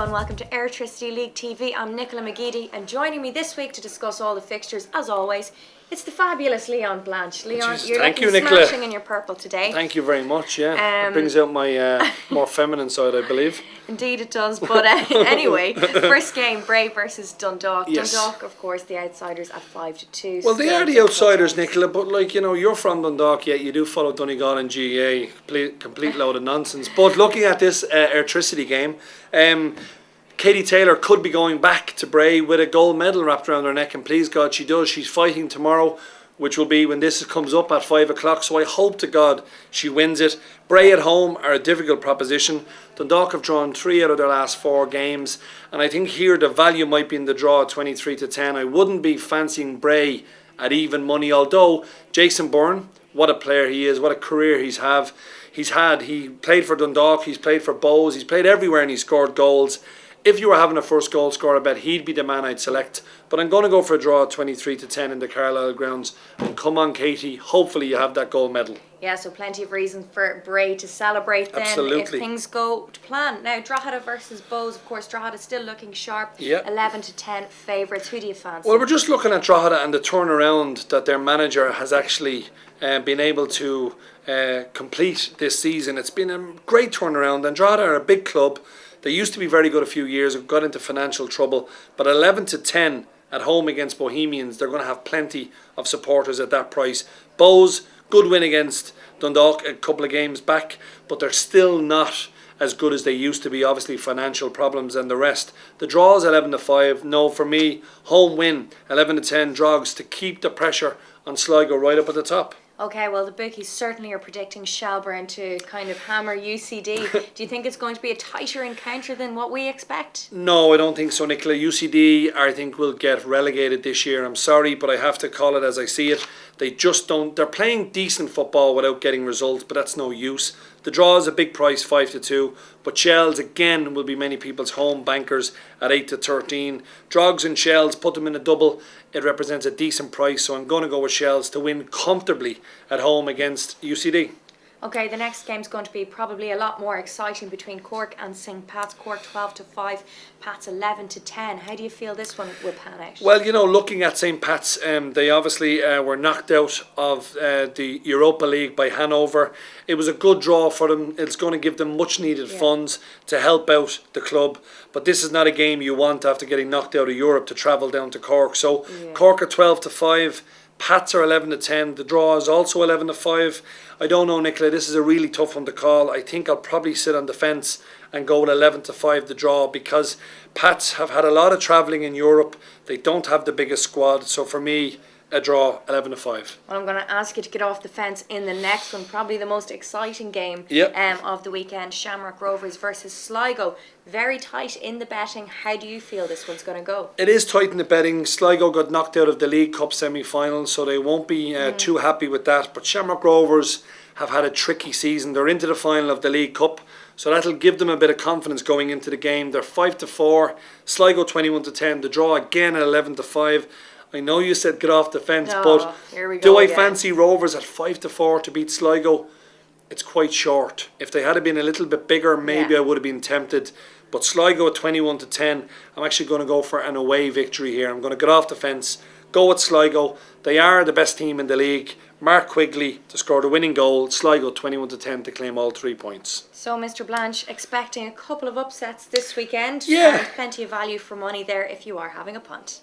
and welcome to Airtricity League TV. I'm Nicola McGeady, and joining me this week to discuss all the fixtures, as always, it's the fabulous Leon Blanche. Leon, you're looking smashing in your purple today. Thank you very much, it brings out my more feminine side, I believe. Indeed it does, but anyway, first game, Bray versus Dundalk. Yes. Dundalk, of course, the outsiders at 5-2. Well, they are the outsiders, Nicola, but like, you know, you're from Dundalk, yet you do follow Donegal and GAA, complete load of nonsense. But looking at this Airtricity game, Katie Taylor could be going back to Bray with a gold medal wrapped around her neck, and please God she does. She's fighting tomorrow, which will be when this comes up at 5 o'clock, so I hope to God she wins it. Bray at home are a difficult proposition. Dundalk have drawn 3 out of their last 4 games, and I think here the value might be in the draw at 23-10. I wouldn't be fancying Bray at even money, although Jason Byrne, what a player he is, what a career he's had. He played for Dundalk, he's played for Bows, he's played everywhere and he scored goals. If you were having a first goal scorer bet, he'd be the man I'd select. But I'm going to go for a draw at 23-10 in the Carlisle grounds. And come on, Katie, hopefully you have that gold medal. Yeah, so plenty of reason for Bray to celebrate then. Absolutely. If things go to plan. Now, Drogheda versus Bows, of course, Drogheda still looking sharp. Yeah. 11-10 favourites. Who do you fancy? Well, we're just looking at Drogheda and the turnaround that their manager has actually been able to complete this season. It's been a great turnaround, and Drogheda are a big club. They used to be very good a few years ago, got into financial trouble, but 11-10 at home against Bohemians, they're going to have plenty of supporters at that price. Bows, good win against Dundalk a couple of games back, but they're still not as good as they used to be, obviously financial problems and the rest. The draw is 11-5. No, for me, home win, 11-10 Drogs to keep the pressure on Sligo right up at the top. Okay, well, the bookies certainly are predicting Shelburne to kind of hammer UCD. Do you think it's going to be a tighter encounter than what we expect? No, I don't think so, Nicola. UCD, I think, will get relegated this year. I'm sorry, but I have to call it as I see it. They just don't. They're playing decent football without getting results, but that's no use. The draw is a big price, 5-2. But Shells, again, will be many people's home bankers at 8-13. Drogs and Shells, put them in a double. It represents a decent price, so I'm going to go with Shells to win comfortably at home against UCD. Okay, the next game's going to be probably a lot more exciting between Cork and St. Pat's. Cork 12-5, Pat's 11-10. How do you feel this one will pan out? Well, you know, looking at St. Pat's, they obviously were knocked out of the Europa League by Hanover. It was a good draw for them. It's going to give them much needed funds to help out the club. But this is not a game you want after getting knocked out of Europe to travel down to Cork. So Cork are 12-5. Pats are 11-10. The draw is also 11-5. I don't know, Nicola. This is a really tough one to call. I think I'll probably sit on the fence and go with 11-5 the draw, because Pats have had a lot of travelling in Europe. They don't have the biggest squad. So for me, a draw, 11-5. Well, I'm going to ask you to get off the fence in the next one, probably the most exciting game of the weekend, Shamrock Rovers versus Sligo. Very tight in the betting. How do you feel this one's going to go? It is tight in the betting. Sligo got knocked out of the League Cup semi-final, so they won't be too happy with that. But Shamrock Rovers have had a tricky season. They're into the final of the League Cup, so that'll give them a bit of confidence going into the game. They're 5-4. Sligo 21-10. The draw again at 11-5. I know you said get off the fence, but do I fancy Rovers at 5-4 to beat Sligo? It's quite short. If they had been a little bit bigger, maybe I would have been tempted. But Sligo at 21-10, I'm actually going to go for an away victory here. I'm going to get off the fence, go with Sligo. They are the best team in the league. Mark Quigley to score the winning goal. Sligo 21-10 to claim all 3 points. So, Mr. Blanche, expecting a couple of upsets this weekend. Yeah. And plenty of value for money there if you are having a punt.